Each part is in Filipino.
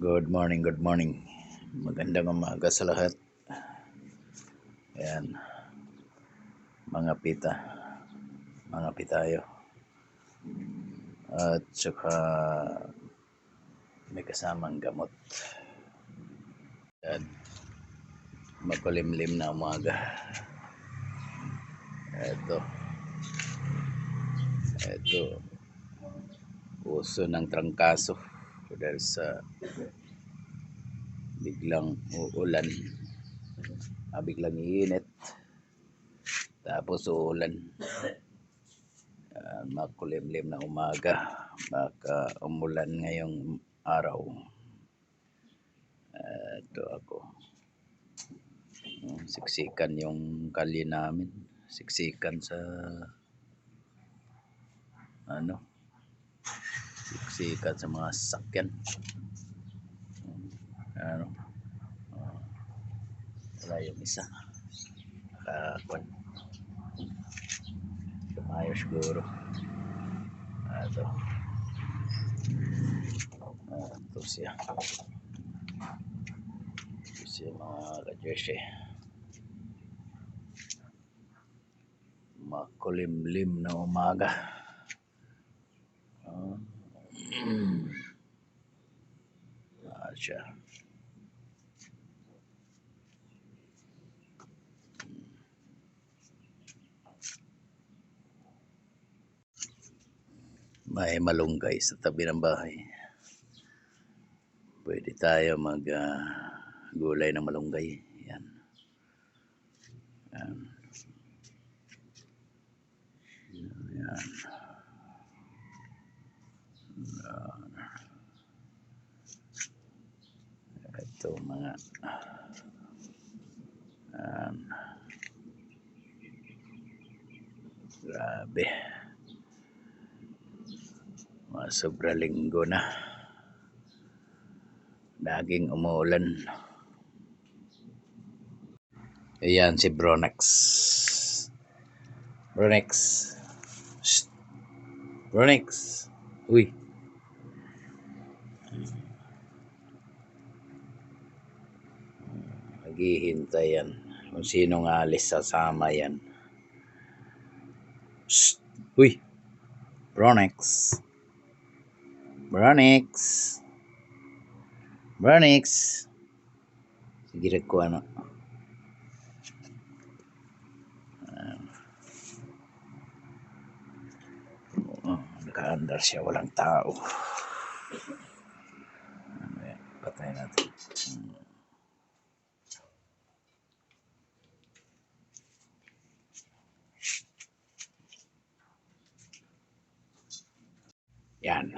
Good morning, good morning. Magandang umaga sa lahat. Ayan, mga pita. Mga pitayo. At saka may kasamang gamot. At makulimlim na umaga. Ito, uso ng trangkaso dahil sa biglang uulan. Biglang iinit. Tapos uulan. Makulimlim na umaga. Baka umulan ngayong araw. Ito ako. Siksikan yung kalye namin. Siksikan sa siksikan sa mga sasakyan. Wala yung isa. Lumayo siguro. Ito siya. Ito siya mga kajeshe. Makulimlim na umaga. Siya. May malunggay sa tabi ng bahay. Pwede tayo mag gulay ng malunggay. Yan. Yan. Yan. Ito mga grabe. Sobra linggo na. Laging umuulan. Ayan si Bronex. Bronex. Shh. Bronex. Uy. Naghihintay yan. Kung sinong alis sasama yan. Shh. Uy. Bronex. Bronex. Bronex. Sige ko ano. Nakaandar siya, walang tao. Patay natin. Yan.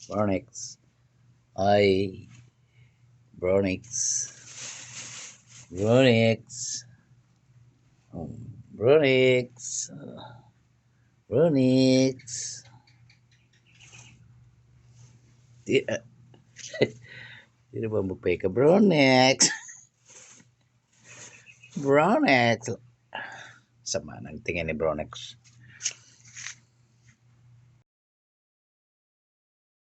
Bronex. Ay. Bronex. Bronex. Bronex. Bronex. Di na ba magpay ka, Bronex? Bronex. Sama ng tingin ni Bronex.